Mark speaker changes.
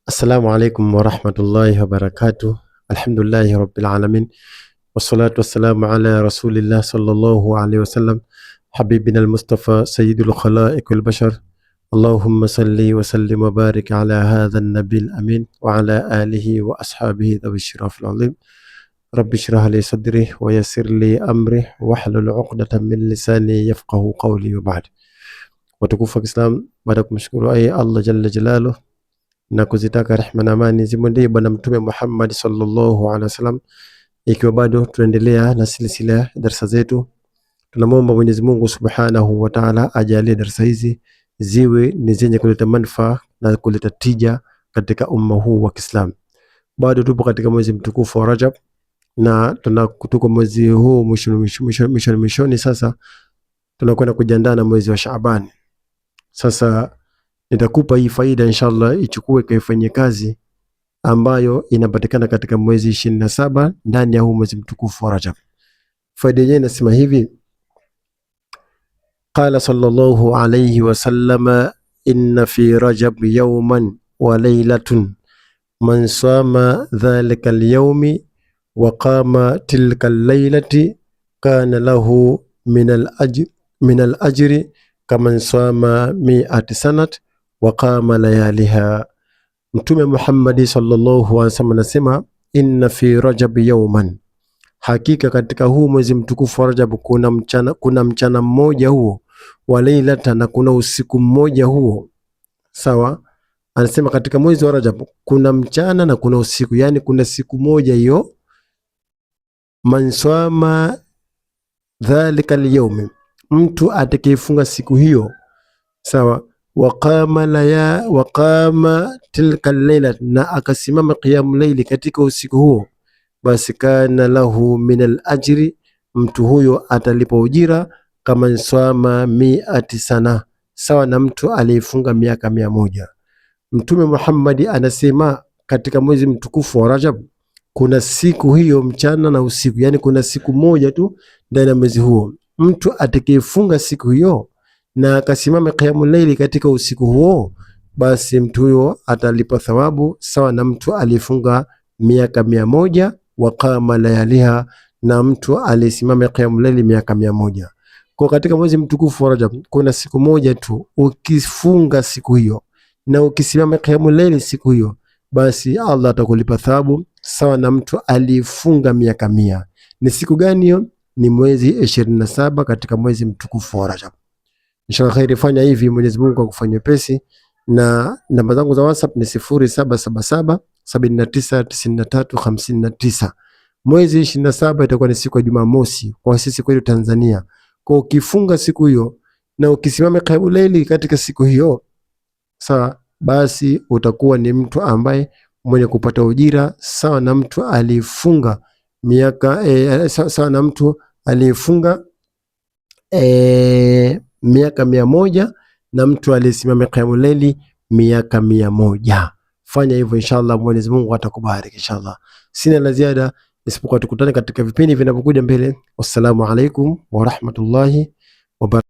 Speaker 1: Assalamu alaikum warahmatullahi wabarakatuh. Alhamdulillahi rabbil alamin. Wassalatu wassalamu ala rasulillah sallallahu alaihi wasallam. Habibina al-Mustafa sayyidul khalaiq wal bashar. Allahumma salli wa sallim wa barik ala hadha an-nabil amin wa ala alihi wa ashabihi dhawi shiraf al-azim. Rabbi shrah li sadri wa yassir li amri wahlul 'uqdatan min lisani yafqahu qawli wa ba'd. Watukufu wa Islam, baada kumshukuru Allah jalla jalaluhu na kuzitaka rehema na amani zimwendee bwana mtume Muhammad sallallahu alaihi wasallam. Ikiwa bado tunaendelea na silsila darasa zetu, tunamwomba Mwenyezi Mungu Subhanahu wa Ta'ala ajalie darasa hizi ziwe ni zenye kuleta manufaa na kuleta tija katika umma huu wa Kiislamu. Bado tupo katika mwezi mtukufu wa Rajab na tuko mwezi huu mwishoni. Sasa tunakwenda kujiandaa na mwezi wa Shaaban. Sasa nitakupa hii faida inshallah, ichukue kaifanyie kazi, ambayo inapatikana katika mwezi 27 ndani ya huu mwezi mtukufu wa Rajab. Faida yenyewe inasema hivi: qala sallallahu alayhi wasallam, inna fi Rajab yawman wa laylatun man sama dhalika al-yawmi wa qama tilka al-laylati kana lahu min al-ajri kaman sama 100 sanat wa qama layaliha. Mtume Muhammad sallallahu alaihi wasallam anasema, inna fi Rajab yawman, hakika katika huu mwezi mtukufu wa Rajab kuna mchana mmoja huo, wa lailata, na kuna usiku mmoja huo. Sawa, anasema katika mwezi wa Rajab kuna mchana na kuna usiku, yani kuna siku moja hiyo. Man swama dhalika al-yawm, mtu atakayefunga siku hiyo, sawa, waqama tilka al-layla, na akasimama qiyamul layli katika usiku huo, basi kana lahu min al-ajri, mtu huyo atalipa ujira kama swama 100 sana, sawa na mtu aliyefunga miaka 100. Mtume Muhammad anasema katika mwezi mtukufu wa Rajab kuna siku hiyo mchana na usiku, yani kuna siku moja tu ndani ya mwezi huo. Mtu atakayefunga siku hiyo na akasimama qiyamul layli katika usiku huo, basi mtu huyo atalipa thawabu sawa na mtu alifunga miaka 100, wa qama layaliha, na mtu alisimama qiyamul layli miaka 100. Kwa katika mwezi mtukufu wa Rajab kuna siku moja tu, ukifunga siku hiyo na ukisimama qiyamul layli siku hiyo, basi Allah atakulipa thawabu sawa na mtu alifunga miaka 100. Ni siku gani hiyo? Ni mwezi 27 katika mwezi mtukufu wa Rajab. Inshallah khairi, fanya hivi, Mwenyezi Mungu akufanyie pesi. Na namba zangu za WhatsApp ni 0777 799359. Mwezi 27 itakuwa ni siku ya Jumamosi kwa sisi kwetu Tanzania. Kwa ukifunga siku hiyo na ukisimama qiyamul layli katika siku hiyo, sawa, basi utakuwa ni mtu ambaye mwenye kupata ujira sawa na mtu alifunga miaka sawa na mtu alifunga miaka 100 na mtu aliyesimama qiyamul layli miaka 100. Fanya hivyo inshallah, Mwenyezi Mungu atakubariki inshallah. Sina la ziada isipokuwa tukutane katika vipindi vinavyokuja mbele. Wassalamu alaikum wa rahmatullahi wa barakatuh.